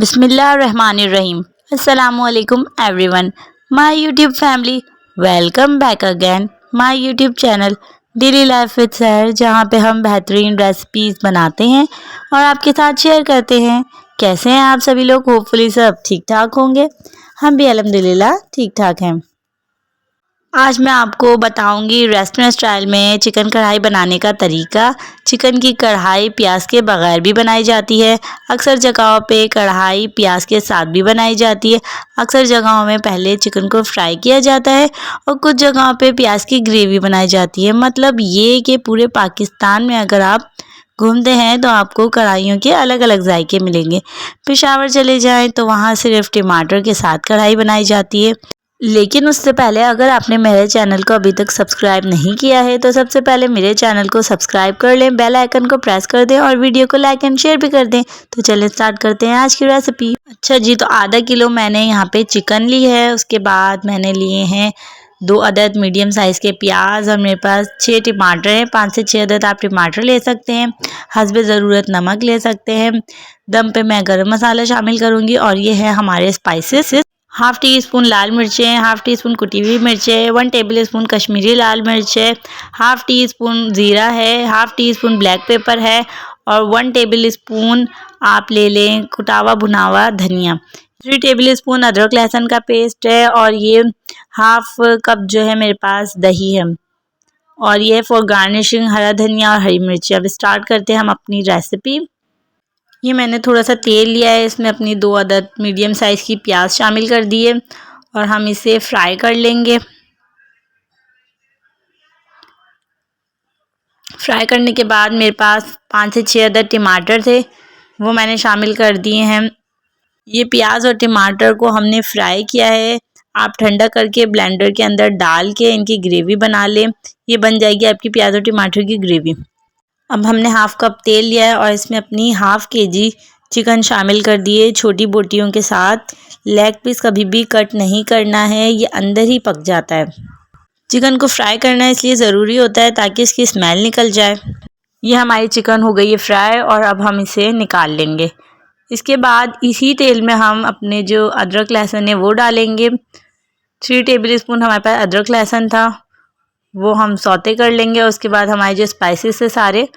Bismillahirrahmanirrahim. Assalamualaikum everyone. My YouTube family, welcome back again. My YouTube channel daily life with सहर, जहाँ पे हम बेहतरीन रेसिपीज़ बनाते हैं और आपके साथ शेयर करते हैं। कैसे हैं आप सभी लोग? होपफुली सब ठीक ठाक होंगे। हम भी अल्हम्दुलिल्लाह ठीक ठाक हैं। आज मैं आपको बताऊंगी रेस्टोरेंट स्टाइल में चिकन कढ़ाई बनाने का तरीका। चिकन की कढ़ाई प्याज के बगैर भी बनाई जाती है। अक्सर जगहों पे कढ़ाई प्याज के साथ भी बनाई जाती है। अक्सर जगहों में पहले चिकन को फ्राई किया जाता है और कुछ जगहों पे प्याज की ग्रेवी बनाई जाती है। मतलब ये कि पूरे पाकिस्तान में अगर आप घूमते हैं तो आपको कढ़ाइयों के अलग अलग जायके मिलेंगे। पेशावर चले जाएं तो वहाँ सिर्फ टमाटर के साथ कढ़ाई बनाई जाती है। लेकिन उससे पहले अगर आपने मेरे चैनल को अभी तक सब्सक्राइब नहीं किया है तो सबसे पहले मेरे चैनल को सब्सक्राइब कर लें, बेल आइकन को प्रेस कर दें और वीडियो को लाइक एंड शेयर भी कर दें। तो चलिए स्टार्ट करते हैं आज की रेसिपी। अच्छा जी, तो आधा किलो मैंने यहाँ पे चिकन ली है। उसके बाद मैंने लिए हैं 2 अदद मीडियम साइज़ के प्याज और मेरे पास 6 टमाटर हैं। 5 से 6 अदद आप टमाटर ले सकते हैं। हस्बे ज़रूरत नमक ले सकते हैं। दम पे मैं गरम मसाला शामिल करूँगी और ये है हमारे स्पाइसेस। हाफ़ टी स्पून लाल मिर्चें, हाफ़ टी स्पून कुटी हुई मिर्चें, 1 टेबल स्पून कश्मीरी लाल मिर्च है, हाफ़ टी स्पून ज़ीरा है, half tea spoon black pepper है और 1 टेबल स्पून आप ले लें कुटावा भुनावा धनिया। 3 टेबल स्पून अदरक लहसुन का पेस्ट है और ये हाफ़ कप जो है मेरे पास दही है और ये फॉर गार्निशिंग हरा धनिया और हरी मिर्ची। अब स्टार्ट करते हैं हम अपनी रेसिपी। ये मैंने थोड़ा सा तेल लिया है, इसमें अपनी 2 अदद मीडियम साइज़ की प्याज शामिल कर दिए और हम इसे फ्राई कर लेंगे। फ्राई करने के बाद मेरे पास 5 से 6 अदद टमाटर थे, वो मैंने शामिल कर दिए हैं। ये प्याज और टमाटर को हमने फ्राई किया है। आप ठंडा करके ब्लेंडर के अंदर डाल के इनकी ग्रेवी बना लें। ये बन जाएगी आपकी प्याज और टमाटर की ग्रेवी। अब हमने हाफ़ कप तेल लिया है और इसमें अपनी हाफ़ केजी चिकन शामिल कर दिए छोटी बोटियों के साथ। लेग पीस कभी भी कट नहीं करना है, ये अंदर ही पक जाता है। चिकन को फ्राई करना इसलिए ज़रूरी होता है ताकि इसकी स्मेल निकल जाए। ये हमारी चिकन हो गई है फ्राई और अब हम इसे निकाल लेंगे। इसके बाद इसी तेल में हम अपने जो अदरक लहसुन है वो डालेंगे। 3 टेबल स्पून हमारे पास अदरक लहसुन था, वो हम सौते कर लेंगे और उसके बाद हमारे जो स्पाइसेस है सारे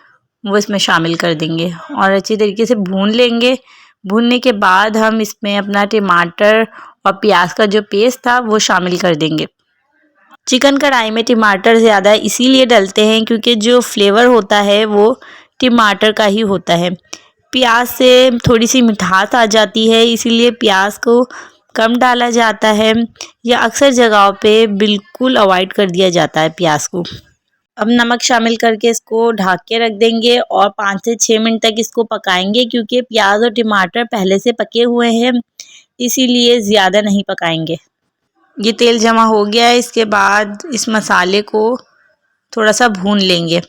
वो इसमें शामिल कर देंगे और अच्छी तरीके से भून लेंगे। भूनने के बाद हम इसमें अपना टमाटर और प्याज का जो पेस्ट था वो शामिल कर देंगे। चिकन कढ़ाई में टमाटर ज़्यादा इसीलिए डलते हैं क्योंकि जो फ्लेवर होता है वो टमाटर का ही होता है। प्याज से थोड़ी सी मिठास आ जाती है, इसीलिए प्याज को कम डाला जाता है या अक्सर जगहों पे बिल्कुल अवॉइड कर दिया जाता है प्याज को। अब नमक शामिल करके इसको ढक के रख देंगे और 5 से 6 मिनट तक इसको पकाएंगे क्योंकि प्याज और टमाटर पहले से पके हुए हैं, इसीलिए ज़्यादा नहीं पकाएंगे। ये तेल जमा हो गया है। इसके बाद इस मसाले को थोड़ा सा भून लेंगे।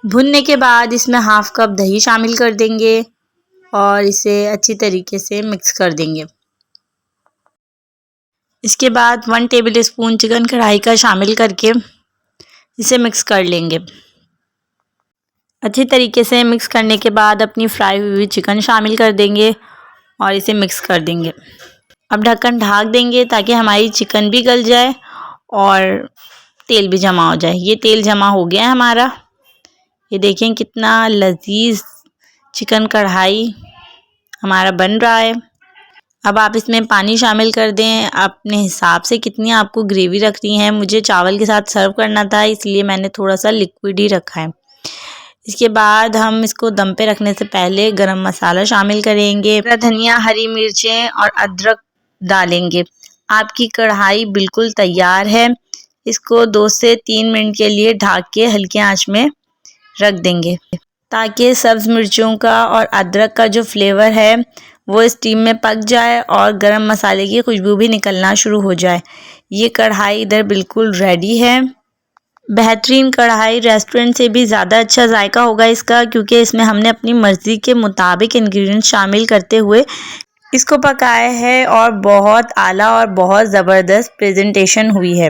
भुनने के बाद इसमें हाफ़ कप दही शामिल कर देंगे और इसे अच्छी तरीके से मिक्स कर देंगे। इसके बाद 1 टेबल स्पून चिकन कढ़ाई का शामिल करके इसे मिक्स कर लेंगे। अच्छी तरीके से मिक्स करने के बाद अपनी फ्राई हुई चिकन शामिल कर देंगे और इसे मिक्स कर देंगे। अब ढक्कन ढक देंगे ताकि हमारी चिकन भी गल जाए और तेल भी जमा हो जाए। ये तेल जमा हो गया है हमारा। ये देखें कितना लजीज चिकन कढ़ाई हमारा बन रहा है। अब आप इसमें पानी शामिल कर दें अपने हिसाब से, कितनी आपको ग्रेवी रखनी है। मुझे चावल के साथ सर्व करना था इसलिए मैंने थोड़ा सा लिक्विड ही रखा है। इसके बाद हम इसको दम पे रखने से पहले गरम मसाला शामिल करेंगे, धनिया, हरी मिर्चें और अदरक डालेंगे। आपकी कढ़ाई बिल्कुल तैयार है। इसको 2 से 3 मिनट के लिए ढक के हल्की आंच में रख देंगे ताकि सब्ज़ मिर्चों का और अदरक का जो फ्लेवर है वो स्टीम में पक जाए और गरम मसाले की खुशबू भी निकलना शुरू हो जाए। ये कढ़ाई इधर बिल्कुल रेडी है। बेहतरीन कढ़ाई, रेस्टोरेंट से भी ज़्यादा अच्छा जायका होगा इसका क्योंकि इसमें हमने अपनी मर्ज़ी के मुताबिक इंग्रेडिएंट्स शामिल करते हुए इसको पकाया है और बहुत आला और बहुत ज़बरदस्त प्रेजेंटेशन हुई है।